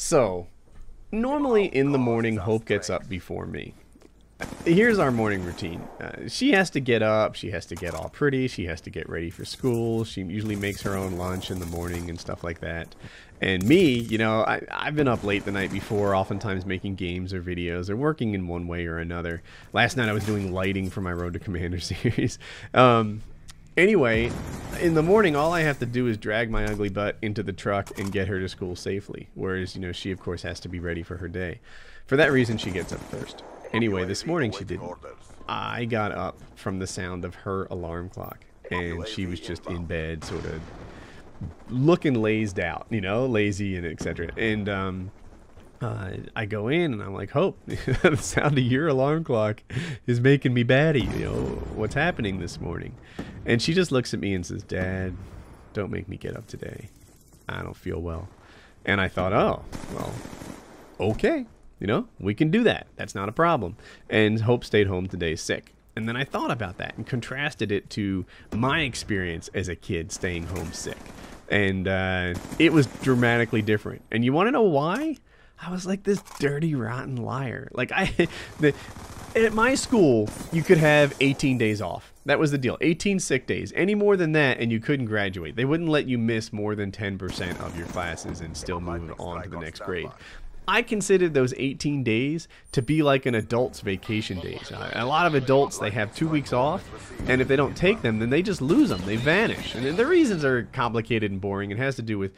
So, normally in the morning, Hope gets up before me. Here's our morning routine. She has to get up, she has to get all pretty, she has to get ready for school, she usually makes her own lunch in the morning and stuff like that. And me, you know, I've been up late the night before, oftentimes making games or videos or working in one way or another. Last night I was doing lighting for my Road to Commander series. Anyway, in the morning, all I have to do is drag my ugly butt into the truck and get her to school safely. Whereas, you know, she, of course, has to be ready for her day. For that reason, she gets up first. Anyway, this morning she didn't. I got up from the sound of her alarm clock. And she was just in bed, sort of looking lazed out, you know, lazy and etc. And I go in and I'm like, Hope, the sound of your alarm clock is making me batty. You know, what's happening this morning? And she just looks at me and says, Dad, don't make me get up today. I don't feel well. And I thought, oh, well, okay. You know, we can do that. That's not a problem. And Hope stayed home today sick. And then I thought about that and contrasted it to my experience as a kid staying home sick. And it was dramatically different. And you want to know why? I was like this dirty, rotten liar. Like, at my school, you could have 18 days off. That was the deal. 18 sick days. Any more than that, and you couldn't graduate. They wouldn't let you miss more than 10% of your classes and still move on to the next grade. I considered those 18 days to be like an adult's vacation days. A lot of adults, they have 2 weeks off, and if they don't take them, then they just lose them. They vanish. And the reasons are complicated and boring. It has to do with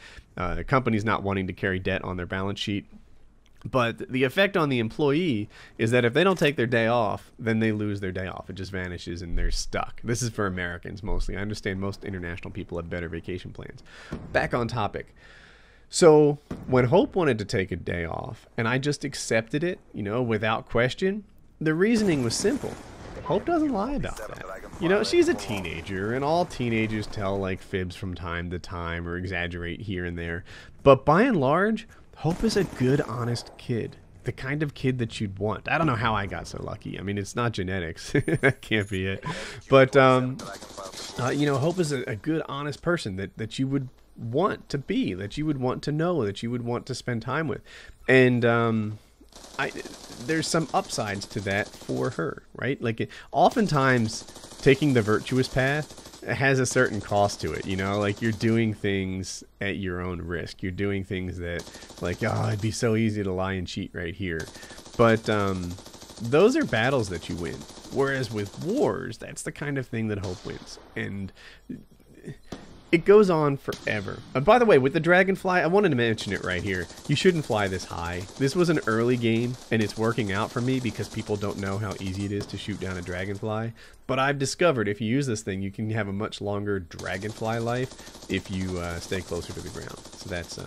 companies not wanting to carry debt on their balance sheet. But the effect on the employee is that if they don't take their day off, then they lose their day off. It just vanishes and they're stuck. This is for Americans mostly. I understand most international people have better vacation plans. Back on topic. So when Hope wanted to take a day off and I just accepted it, you know, without question, the reasoning was simple. Hope doesn't lie about that. You know, she's a teenager and all teenagers tell like fibs from time to time or exaggerate here and there. But by and large, Hope is a good, honest kid. The kind of kid that you'd want. I don't know how I got so lucky. I mean, it's not genetics. That can't be it. But, you know, Hope is a good, honest person that you would want to be, that you would want to know, that you would want to spend time with. And there's some upsides to that for her, right? Like, oftentimes taking the virtuous path has a certain cost to it, you know, like you're doing things at your own risk. You're doing things that, like, oh, it'd be so easy to lie and cheat right here. But those are battles that you win. Whereas with wars, that's the kind of thing that Hope wins. And it goes on forever. By the way, with the Dragonfly, I wanted to mention it right here. You shouldn't fly this high. This was an early game, and it's working out for me because people don't know how easy it is to shoot down a Dragonfly. But I've discovered if you use this thing, you can have a much longer Dragonfly life if you stay closer to the ground. So that's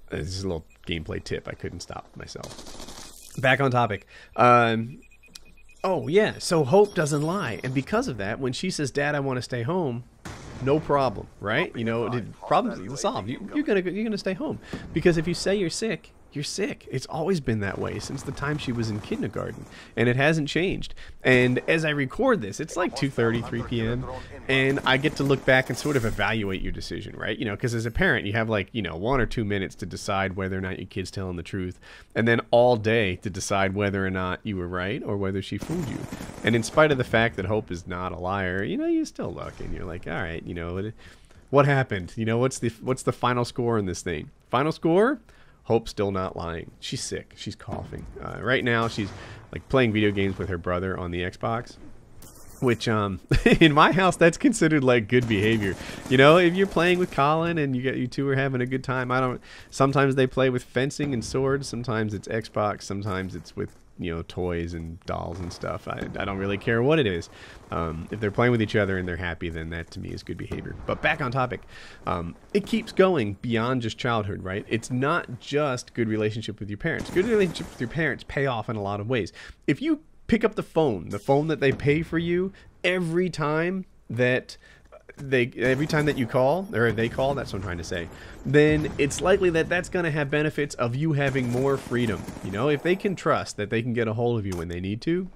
this is a little gameplay tip. I couldn't stop myself. Back on topic. Oh, yeah, so Hope doesn't lie. And because of that, when she says, Dad, I want to stay home, no problem, right? You know, problems solved. You're gonna stay home because if you say you're sick, you're sick. It's always been that way since the time she was in kindergarten, and it hasn't changed. And as I record this, it's like 2:30, 3 p.m., and I get to look back and sort of evaluate your decision, right? You know, because as a parent, you have like, you know, 1 or 2 minutes to decide whether or not your kid's telling the truth, and then all day to decide whether or not you were right or whether she fooled you. And in spite of the fact that Hope is not a liar, you know, you still look and you're like, all right, you know, what happened? You know, what's the final score in this thing? Final score? Hope's still not lying. She's sick. She's coughing. Right now, she's like playing video games with her brother on the Xbox, which in my house that's considered like good behavior. You know, if you're playing with Colin and you two are having a good time. Sometimes they play with fencing and swords. Sometimes it's Xbox. Sometimes it's with, you know, toys and dolls and stuff. I don't really care what it is. If they're playing with each other and they're happy, then that to me is good behavior. But back on topic, it keeps going beyond just childhood, right? It's not just good relationship with your parents. Good relationship with your parents pay off in a lot of ways. If you pick up the phone that they pay for you every time that you call, or they call, that's what I'm trying to say, then it's likely that that's going to have benefits of you having more freedom. You know, if they can trust that they can get a hold of you when they need to,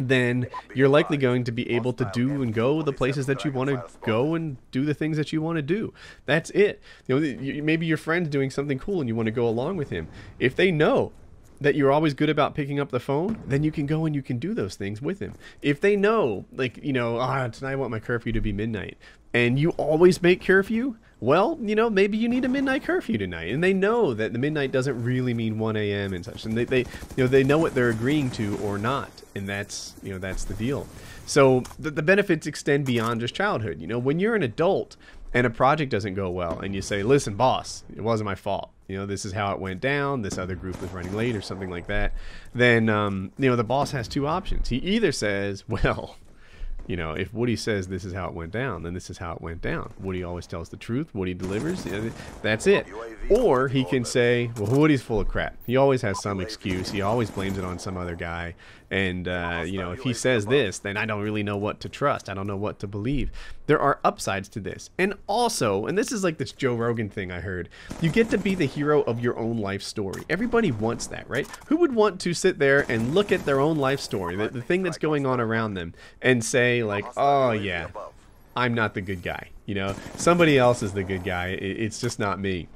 then you're likely going to be able to do and go the places that you want to go and do the things that you want to do. That's it. You know, maybe your friend's doing something cool and you want to go along with him. If they know that you're always good about picking up the phone, then you can go and you can do those things with him. If they know, like, you know, tonight I want my curfew to be midnight, and you always make curfew, well, you know, maybe you need a midnight curfew tonight, and they know that the midnight doesn't really mean 1 a.m. and such, and they you know, they know what they're agreeing to or not, and that's, you know, that's the deal. So the benefits extend beyond just childhood. You know, when you're an adult and a project doesn't go well, and you say, listen, boss, it wasn't my fault. You know, this is how it went down. This other group was running late or something like that. Then, you know, the boss has two options. He either says, well, you know, if Woody says this is how it went down, then this is how it went down. Woody always tells the truth. Woody delivers. You know, that's it. Or he can say, well, Woody's full of crap. He always has some excuse. He always blames it on some other guy. And, you know, if he says this, then I don't really know what to trust. I don't know what to believe. There are upsides to this. And also, and this is like this Joe Rogan thing I heard, you get to be the hero of your own life story. Everybody wants that, right? Who would want to sit there and look at their own life story, the thing that's going on around them, and say, like, oh, yeah, I'm not the good guy. You know, somebody else is the good guy. It's just not me.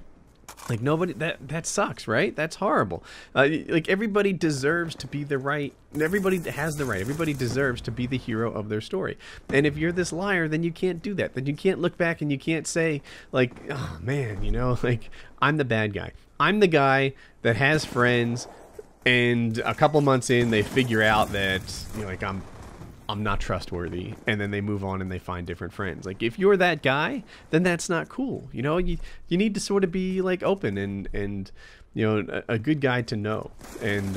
Like, nobody, that sucks, right? That's horrible. Like, everybody deserves to be the right, everybody has the right, everybody deserves to be the hero of their story. And if you're this liar, then you can't do that. Then you can't look back and you can't say, like, oh man, you know, like, I'm the bad guy. I'm the guy that has friends, and a couple months in, they figure out that, you know, like, I'm not trustworthy, and then they move on and they find different friends. Like, if you're that guy, then that's not cool. You know, you need to sort of be like open and you know, a good guy to know. And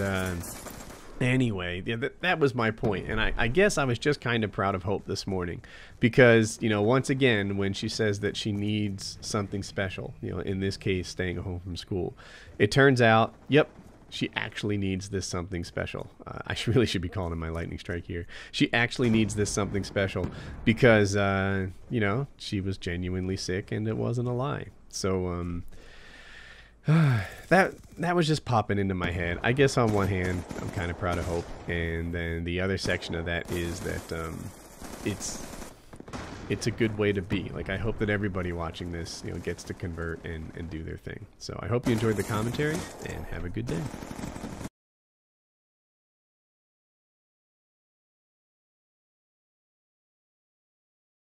anyway, yeah, that was my point. And I guess I was just kind of proud of Hope this morning, because, you know, once again, when she says that she needs something special, you know, in this case, staying home from school, it turns out, yep, she actually needs this something special. I really should be calling in my lightning strike here. She actually needs this something special because, you know, she was genuinely sick and it wasn't a lie. So, that was just popping into my head. I guess on one hand, I'm kind of proud of Hope. And then the other section of that is that it's a good way to be. Like, I hope that everybody watching this, you know, gets to convert and do their thing. So I hope you enjoyed the commentary, and have a good day.